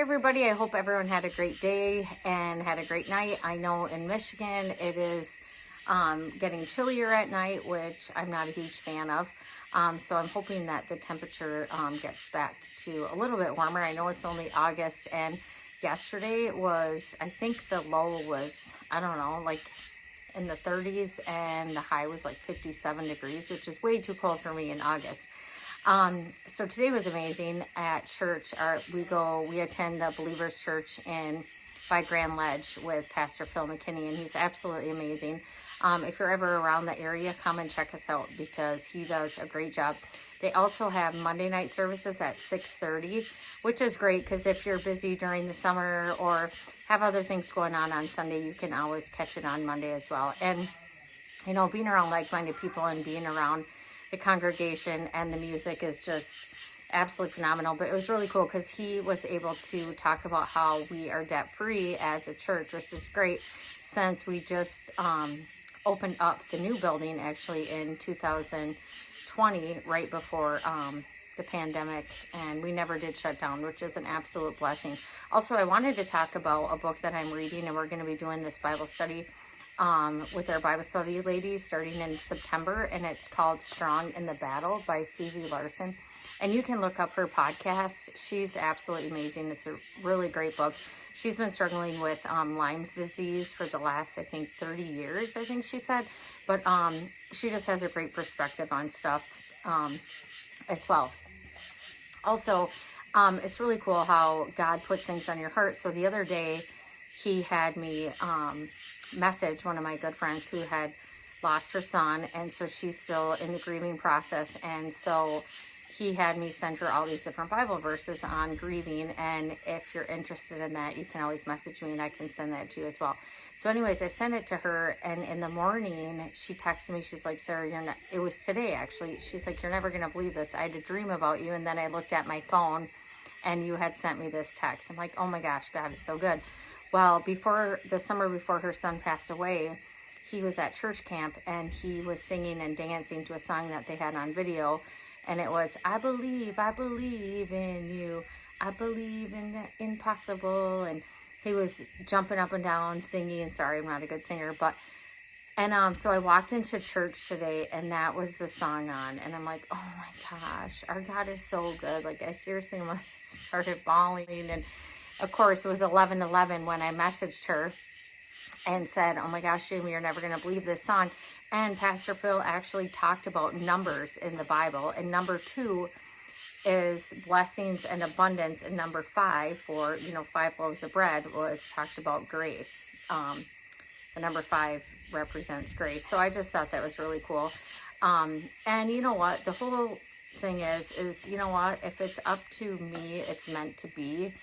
everybody. I hope everyone had a great day and had a great night. I know in Michigan it is getting chillier at night, which I'm not a huge fan of. So I'm hoping that the temperature gets back to a little bit warmer. I know it's only August, and yesterday was, I think the low was, I don't know, like in the 30s, and the high was like 57 degrees, which is way too cold for me in August. So today was amazing at church. We attend the Believers Church by Grand Ledge with Pastor Phil McKinney, and he's absolutely amazing. If you're ever around the area, come and check us out because he does a great job. They also have Monday night services at 6:30, which is great because if you're busy during the summer or have other things going on Sunday, you can always catch it on Monday as well. And, you know, being around like-minded people and being around the congregation and the music is just absolutely phenomenal. But it was really cool because he was able to talk about how we are debt-free as a church, which is great since we just opened up the new building actually in 2020, right before the pandemic, and we never did shut down, which is an absolute blessing. Also, I wanted to talk about a book that I'm reading, and we're going to be doing this Bible study with our Bible study ladies starting in September, and it's called Strong in the Battle by Susie Larson. And you can look up her podcast. She's absolutely amazing. It's a really great book. She's been struggling with Lyme's disease for the last, I think, 30 years, I think she said. But she just has a great perspective on stuff as well. Also, it's really cool how God puts things on your heart. So the other day, he had me message one of my good friends who had lost her son, and so she's still in the grieving process, and so he had me send her all these different Bible verses on grieving, and if you're interested in that, you can always message me and I can send that to you as well. So anyways, I sent it to her, and in the morning she texted me. She's like, Sarah, it was today actually, she's like, you're never gonna believe this, I had a dream about you, and then I looked at my phone and you had sent me this text. I'm like, oh my gosh, God is so good. Well, the summer before her son passed away, he was at church camp and he was singing and dancing to a song that they had on video. And it was, I believe in you. I believe in the impossible. And he was jumping up and down singing. Sorry, I'm not a good singer. So I walked into church today and that was the song on. And I'm like, oh my gosh, our God is so good. Like, I seriously started bawling. And of course, it was 11:11 when I messaged her and said, oh my gosh, Jamie, you're never going to believe this song. And Pastor Phil actually talked about numbers in the Bible. And number 2 is blessings and abundance. And number 5 for, 5 loaves of bread was talked about grace. The number 5 represents grace. So I just thought that was really cool. And you know what? The whole thing is, you know what? If it's up to me, it's meant to be.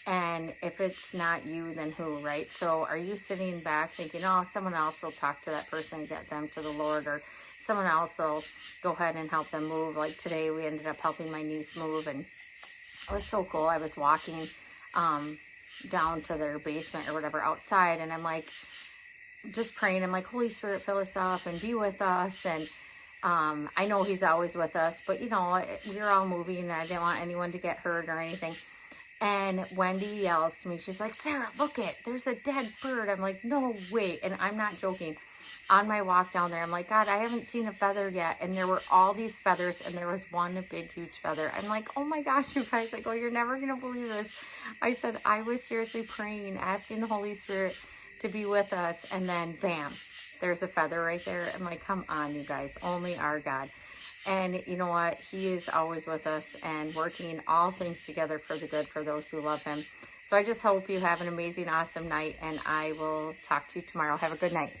And if it's not you, then who, right? So are you sitting back thinking, oh, someone else will talk to that person and get them to the Lord, or someone else will go ahead and help them move? Like today, we ended up helping my niece move, and it was so cool. I was walking down to their basement or whatever outside, and I'm like, just praying. I'm like, Holy Spirit, fill us up and be with us. And I know he's always with us, but, we're all moving, and I didn't want anyone to get hurt or anything. And Wendy yells to me, she's like, Sarah, look there's a dead bird. I'm like, no, wait. And I'm not joking. On my walk down there, I'm like, God, I haven't seen a feather yet. And there were all these feathers, and there was one big, huge feather. I'm like, oh my gosh, you guys. I go, you're never going to believe this. I said, I was seriously praying, asking the Holy Spirit to be with us. And then, bam, there's a feather right there. I'm like, come on, you guys. Only our God. And you know what? He is always with us and working all things together for the good for those who love him. So I just hope you have an amazing, awesome night, and I will talk to you tomorrow. Have a good night.